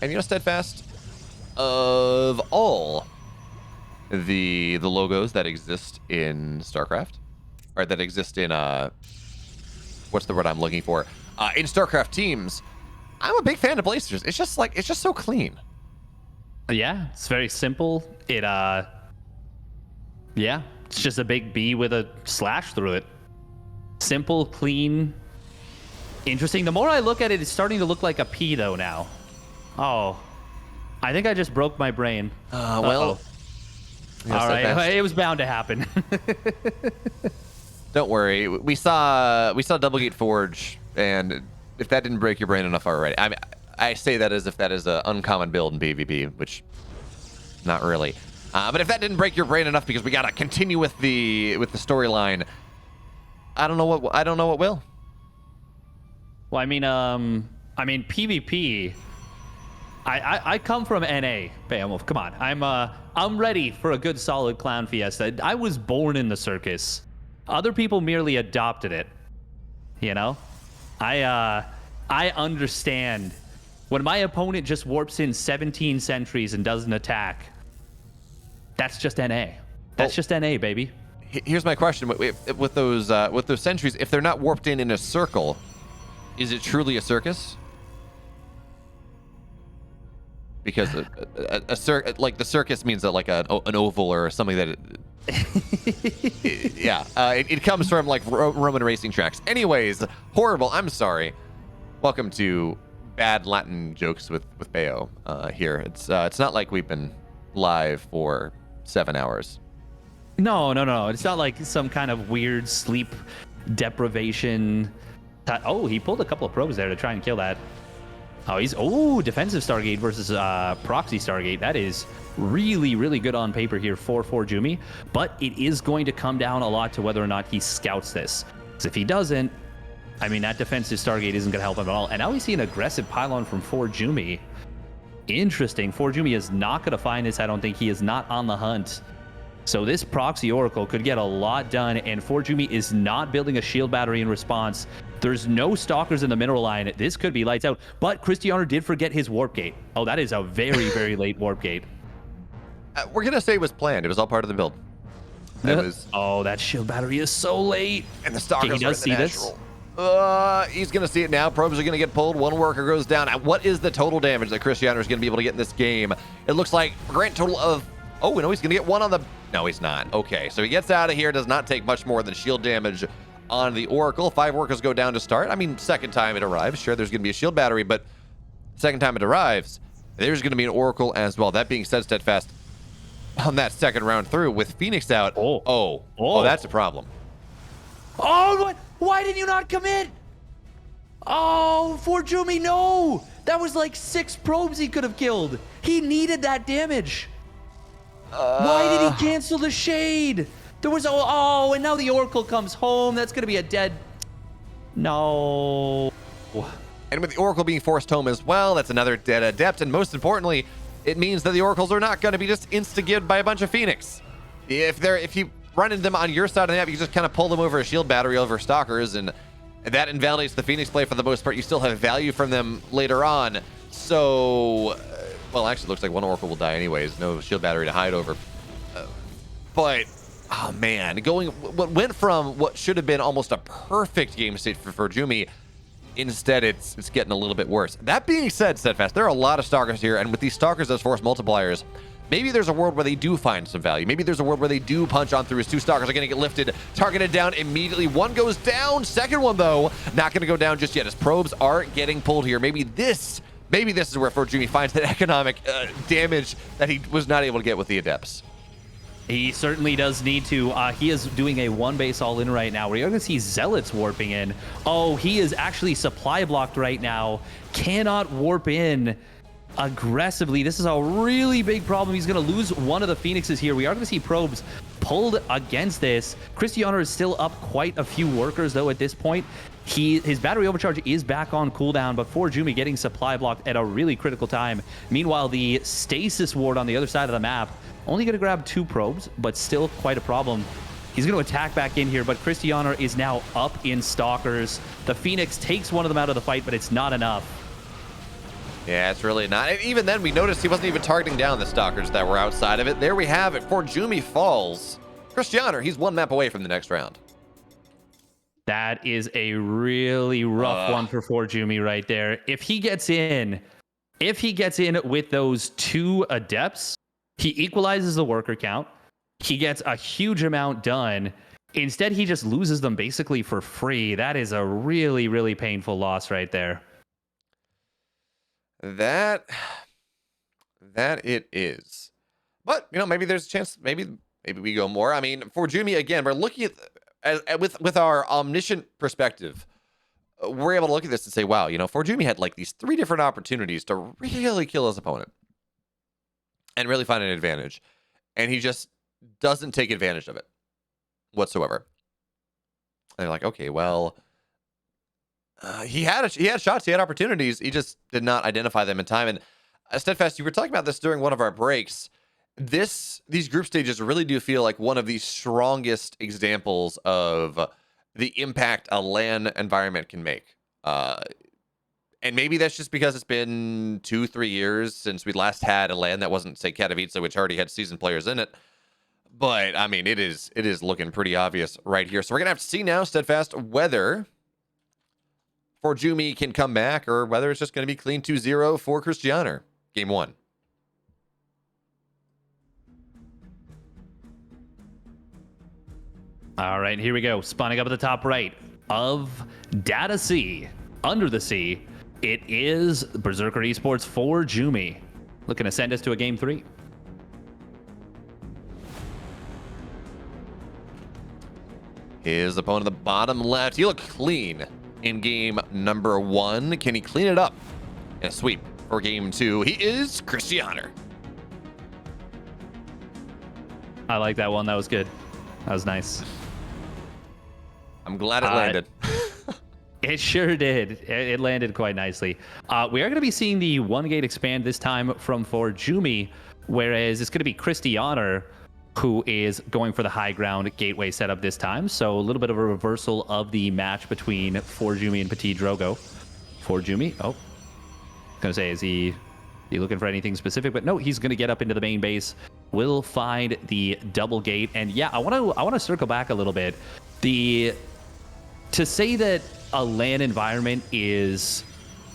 And you know, Steadfast, of all the logos that exist in StarCraft, or that exist in what's the word I'm looking for? In StarCraft teams, I'm a big fan of Blazers. It's just so clean. Yeah, it's very simple. Yeah, it's just a big B with a slash through it. Simple, clean, interesting. The more I look at it, it's starting to look like a P though now. Oh, I think I just broke my brain. Well, all right, it was bound to happen. Don't worry, we saw Doublegate Forge, and if that didn't break your brain enough already, I mean, I say that as if that is an uncommon build in PvP, which not really. But if that didn't break your brain enough, because we gotta continue with the storyline, I don't know what will. Well, I mean PvP. I come from NA, Beowulf. Come on, I'm ready for a good solid clown fiesta. I was born in the circus. Other people merely adopted it. You know, I understand when my opponent just warps in 17 sentries and doesn't attack. That's just NA. That's just NA, baby. Here's my question: with those sentries, if they're not warped in a circle, is it truly a circus? Because like the circus means that like an oval or something that it comes from like Roman racing tracks. Anyways, horrible. I'm sorry. Welcome to bad Latin jokes with Bayo here. It's not like we've been live for 7 hours. No. It's not like some kind of weird sleep deprivation. Oh, he pulled a couple of probes there to try and kill that. Oh, defensive Stargate versus proxy Stargate. That is really, really good on paper here for ForJumy, but it is going to come down a lot to whether or not he scouts this. Because if he doesn't, I mean, that defensive Stargate isn't going to help him at all. And now we see an aggressive pylon from ForJumy. Interesting. ForJumy is not going to find this. I don't think he is not on the hunt. So this proxy Oracle could get a lot done, and ForJumy is not building a shield battery in response. There's no stalkers in the mineral line. This could be lights out, but Krystianer did forget his warp gate. Oh, that is a very, very late warp gate. We're going to say it was planned. It was all part of the build. Oh, that shield battery is so late. And the stalkers he does see this. He's going to see it now. Probes are going to get pulled. One worker goes down. What is the total damage that Krystianer is going to be able to get in this game? It looks like a grand total of... Oh, no, he's going to get one on the... No, he's not. Okay, so he gets out of here. Does not take much more than shield damage on the Oracle. 5 workers go down to start. I mean, second time it arrives. Sure, there's going to be a shield battery, but second time it arrives, there's going to be an Oracle as well. That being said, Steadfast, on that second round through with Phoenix out, oh, that's a problem. Oh, what? Why did you not commit? Oh, ForJumy, no. That was like 6 probes he could have killed. He needed that damage. Why did he cancel the shade? There was and now the Oracle comes home. That's going to be a dead... No. And with the Oracle being forced home as well, that's another dead Adept. And most importantly, it means that the Oracles are not going to be just insta-gibbed by a bunch of Phoenix. If you run into them on your side of the map, you just kind of pull them over a shield battery over Stalkers, and that invalidates the Phoenix play for the most part. You still have value from them later on. So... Well, actually, it looks like one Oracle will die anyways. No shield battery to hide over. But, oh man, what went from what should have been almost a perfect game state for ForJumy, instead it's getting a little bit worse. That being said, Steadfast, there are a lot of Stalkers here, and with these Stalkers as force multipliers, maybe there's a world where they do find some value. Maybe there's a world where they do punch on through. His 2 Stalkers are going to get lifted, targeted down immediately. One goes down. Second one, though, not going to go down just yet. His probes are getting pulled here. Maybe this is where ForJumy finds that economic damage that he was not able to get with the Adepts. He certainly does need to. He is doing a 1-base all-in right now. We're going to see Zealots warping in. Oh, he is actually supply blocked right now. Cannot warp in aggressively. This is a really big problem. He's going to lose one of the Phoenixes here. We are going to see probes pulled against this. Krystianer is still up quite a few workers, though, at this point. His battery overcharge is back on cooldown, but ForJumy getting supply blocked at a really critical time. Meanwhile, the stasis ward on the other side of the map only going to grab 2 probes, but still quite a problem. He's going to attack back in here, but Krystianer is now up in Stalkers. The Phoenix takes one of them out of the fight, but it's not enough. Yeah, it's really not. And even then, we noticed he wasn't even targeting down the stalkers that were outside of it. There we have it. ForJumy falls. Krystianer, he's one map away from the next round. That is a really rough one for ForJumy right there. If he gets in with those 2 adepts, he equalizes the worker count. He gets a huge amount done. Instead, he just loses them basically for free. That is a really, really painful loss right there. That it is. But, maybe there's a chance. Maybe we go more. I mean, ForJumy, again, we're looking at with our omniscient perspective. We're able to look at this and say, wow, ForJumy had like these 3 different opportunities to really kill his opponent and really find an advantage. And he just doesn't take advantage of it whatsoever. And they're like, okay, well, he had shots, he had opportunities. He just did not identify them in time. And Steadfast, you were talking about this during one of our breaks. These group stages really do feel like one of the strongest examples of the impact a LAN environment can make. And maybe that's just because it's been 2-3 years since we last had a LAN that wasn't, say, Katowice, which already had seasoned players in it. But I mean, it is looking pretty obvious right here. So we're gonna have to see now, Steadfast, whether ForJumy can come back or whether it's just gonna be clean 2-0 for Krystianer. Game 1. All right, here we go. Spawning up at the top right of Data C, Under the Sea. It is Berserker Esports ForJumy, looking to send us to a game 3. His opponent at the bottom left. He looked clean in game number 1. Can he clean it up in a sweep for game 2? He is Krystianer. I like that one. That was good. That was nice. I'm glad it landed. It sure did. It landed quite nicely. We are going to be seeing the 1 gate expand this time from ForJumy, whereas it's going to be Krystianer who is going for the high ground gateway setup this time. So a little bit of a reversal of the match between ForJumy and Petit Drogo. ForJumy, I was gonna say, is he looking for anything specific? But no, he's gonna get up into the main base. Will find the double gate. And yeah, I want to circle back a little bit. To say that a LAN environment is,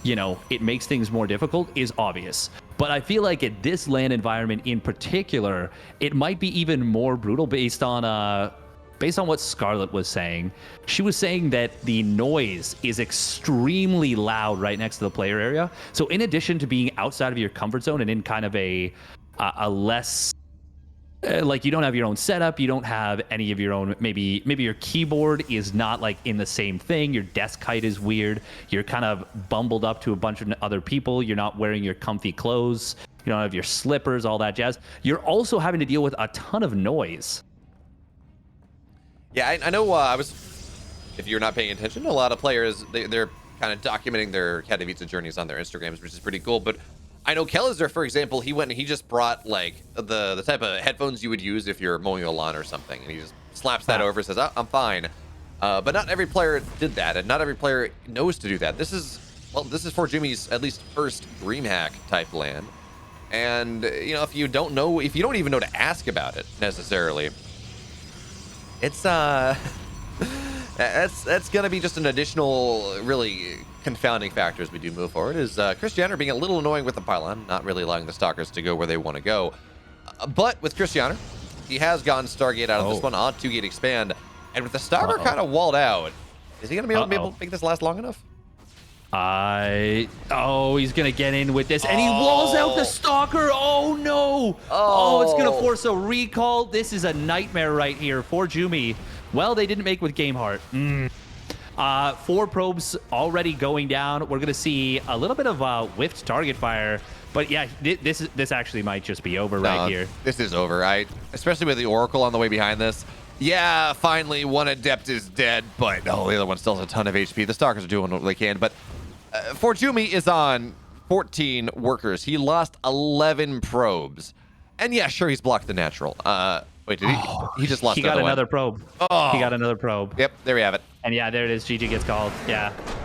it makes things more difficult is obvious. But I feel like at this LAN environment in particular, it might be even more brutal based on what Scarlett was saying. She was saying that the noise is extremely loud right next to the player area. So in addition to being outside of your comfort zone and in kind of a less like you don't have your own setup, you don't have any of your own, maybe your keyboard is not like in the same thing, your desk height is weird, you're kind of bumbled up to a bunch of other people, you're not wearing your comfy clothes, you don't have your slippers, all that jazz. You're also having to deal with a ton of noise. Yeah, I know. If you're not paying attention, a lot of players they're kind of documenting their Katowice journeys on their Instagrams, which is pretty cool. But I know Kellizer, for example, he went and he just brought like the type of headphones you would use if you're mowing the lawn or something, and he just slaps that over and says, "Oh, I'm fine." But not every player did that, and not every player knows to do that. This is ForJumy's at least first DreamHack type LAN, and if you don't even know to ask about it necessarily, it's that's gonna be just an additional really confounding factor as we do move forward. Is Krystianer being a little annoying with the pylon, not really allowing the stalkers to go where they want to go. But with Krystianer, he has gotten Stargate out of this one on 2-gate expand, and with the stalker kind of walled out, is he gonna be able to make this last long enough? He's gonna get in with this, and he walls out the stalker. Oh no! Oh, it's gonna force a recall. This is a nightmare right here for ForJumy. Well, they didn't make with GameHeart. 4 probes already going down. We're gonna see a little bit of whiffed target fire, but yeah, this actually might just be over right here. This is over, especially with the Oracle on the way behind this. Yeah, finally one Adept is dead, but no, the other one still has a ton of HP. The Stalkers are doing what they can, but ForJumy is on 14 workers. He lost 11 probes. And yeah, sure, he's blocked the natural. Wait, did he? He just lost another probe. Oh. He got another probe. Yep, there we have it. And yeah, there it is. GG gets called. Yeah.